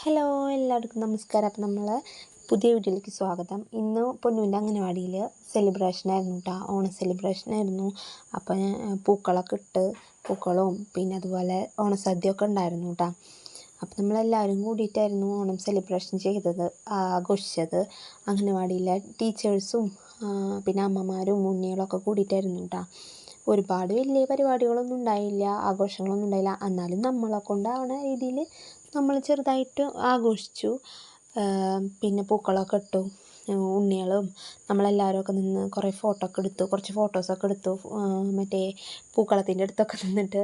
Hello എല്ലാവർക്കും നമസ്കാരം. അപ്പം നമ്മൾ പുതിയ വീഡിയോയിലേക്ക് സ്വാഗതം. ഇന്ന് പൊന്നൂൻ്റെ അംഗനവാടിയിൽ സെലിബ്രേഷനായിരുന്നു കേട്ടോ, ഓണം സെലിബ്രേഷനായിരുന്നു. അപ്പോൾ പൂക്കളൊക്കെ ഇട്ട് പൂക്കളവും പിന്നെ അതുപോലെ ഓണസദ്യയൊക്കെ ഉണ്ടായിരുന്നു കേട്ടോ. അപ്പോൾ നമ്മളെല്ലാവരും കൂടിയിട്ടായിരുന്നു ഓണം സെലിബ്രേഷൻ ചെയ്തത്, ആഘോഷിച്ചത്. അംഗനവാടിയിലെ ടീച്ചേഴ്സും പിന്നെ അമ്മമാരും ഉണ്ണികളൊക്കെ കൂടിയിട്ടായിരുന്നു കേട്ടോ. ഒരുപാട് വലിയ പരിപാടികളൊന്നും ഉണ്ടായില്ല, ആഘോഷങ്ങളൊന്നും ഉണ്ടായില്ല. എന്നാലും നമ്മളെ കൊണ്ടാവണ രീതിയിൽ നമ്മൾ ചെറുതായിട്ട് ആഘോഷിച്ചു. പിന്നെ പൂക്കളൊക്കെ ഇട്ടു, ഉണ്ണികളും നമ്മളെല്ലാവരും ഒക്കെ നിന്ന് കുറേ ഫോട്ടോ ഒക്കെ എടുത്തു, കുറച്ച് ഫോട്ടോസൊക്കെ എടുത്തു. മറ്റേ പൂക്കളത്തിൻ്റെ അടുത്തൊക്കെ നിന്നിട്ട്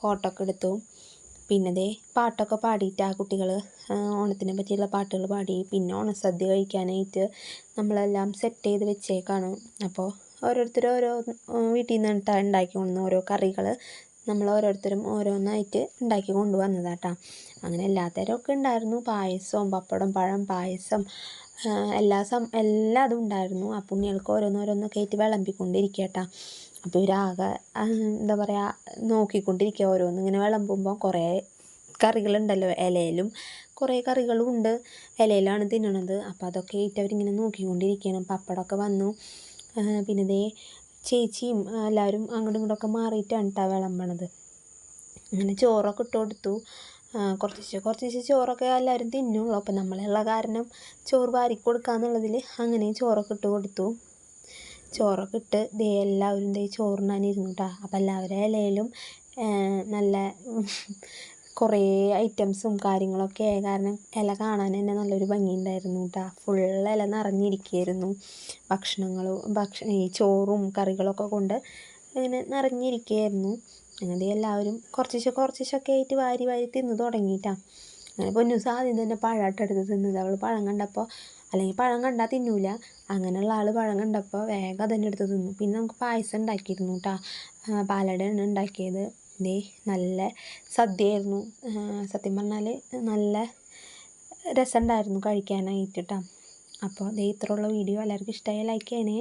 ഫോട്ടോ ഒക്കെ എടുത്തു. പിന്നെ ദേ പാട്ടൊക്കെ പാടിയിട്ട് ആ കുട്ടികൾ ഓണത്തിനെ പറ്റിയുള്ള പാട്ടുകൾ പാടി. പിന്നെ ഓണസദ്യ കഴിക്കാനായിട്ട് നമ്മളെല്ലാം സെറ്റ് ചെയ്ത് വെച്ചേക്കാണ്. അപ്പോൾ ഓരോരുത്തരും ഓരോ വീട്ടിൽ നിന്ന് ഉണ്ടാക്കി കൊണ്ടുവന്ന ഓരോ കറികൾ നമ്മൾ ഓരോരുത്തരും ഓരോന്നായിട്ട് ഉണ്ടാക്കി കൊണ്ടുവന്നതാട്ടോ. അങ്ങനെ എല്ലാത്തരമൊക്കെ ഉണ്ടായിരുന്നു. പായസവും പപ്പടം പഴം പായസം എല്ലാതും ഉണ്ടായിരുന്നു. ആ പുണ്യങ്ങൾക്ക് ഓരോന്നോരോന്നൊക്കെ ആയിട്ട് വിളമ്പിക്കൊണ്ടിരിക്കട്ടോ. അപ്പോൾ ഇവരാകെ എന്താ പറയുക, നോക്കിക്കൊണ്ടിരിക്കുക. ഓരോന്നിങ്ങനെ വിളമ്പുമ്പോൾ കുറേ കറികളുണ്ടല്ലോ, ഇലയിലും കുറേ കറികളും ഉണ്ട്, ഇലയിലാണ് തിന്നണത്. അപ്പോൾ അതൊക്കെ ആയിട്ട് അവരിങ്ങനെ നോക്കിക്കൊണ്ടിരിക്കുകയാണ്. പപ്പടമൊക്കെ വന്നു. പിന്നെ ദേ ചേച്ചിയും എല്ലാവരും അങ്ങോട്ടും ഇങ്ങോട്ടൊക്കെ മാറിയിട്ടാണ് കേട്ടോ വിളമ്പണത്. അങ്ങനെ ചോറൊക്കെ ഇട്ട് കൊടുത്തു. കുറച്ച് ചോറൊക്കെ എല്ലാവരും തിന്നുള്ളൂ. അപ്പം നമ്മളുള്ള കാരണം ചോറ് വാരി കൊടുക്കാന്നുള്ളതിൽ അങ്ങനെ ചോറൊക്കെ ഇട്ട് കൊടുത്തു. ചോറൊക്കെ ഇട്ട് ദേ എല്ലാവരും ദേ ചോറിനാനിരുന്നു കേട്ടോ. അപ്പം എല്ലാവരുടെ ഇലയിലും നല്ല കുറേ ഐറ്റംസും കാര്യങ്ങളൊക്കെ ആയ കാരണം ഇല കാണാൻ തന്നെ നല്ലൊരു ഭംഗിയുണ്ടായിരുന്നു കേട്ടോ. ഫുൾ ഇല നിറഞ്ഞിരിക്കുകയായിരുന്നു. ഈ ചോറും കറികളൊക്കെ കൊണ്ട് ഇങ്ങനെ നിറഞ്ഞിരിക്കുകയായിരുന്നു. അങ്ങനെ എല്ലാവരും കുറച്ചൊക്കെ ആയിട്ട് വാരി തിന്ന് തുടങ്ങിയിട്ടാണ്. അങ്ങനെ പൊന്നൂസ് ആദ്യം തന്നെ പഴമായിട്ടെടുത്ത് തിന്നത്. അവൾ പഴം കണ്ടപ്പോൾ, അല്ലെങ്കിൽ പഴം കണ്ടാൽ തിന്നൂല, അങ്ങനെയുള്ള ആൾ പഴം കണ്ടപ്പോൾ വേഗം തന്നെ എടുത്ത് തിന്നു. പിന്നെ നമുക്ക് പായസം ഉണ്ടാക്കിയിരുന്നു കേട്ടോ. പാലടയാണ് ഉണ്ടാക്കിയത്. ദേ നല്ല സദ്യയായിരുന്നു. സത്യം പറഞ്ഞാൽ നല്ല രസമുണ്ടായിരുന്നു കഴിക്കാനായിട്ട് കേട്ടോ. അപ്പോൾ ദേ ഇത്രയുള്ള വീഡിയോ എല്ലാവർക്കും ഇഷ്ടമായ ലൈക്ക് ചെയ്യണേ.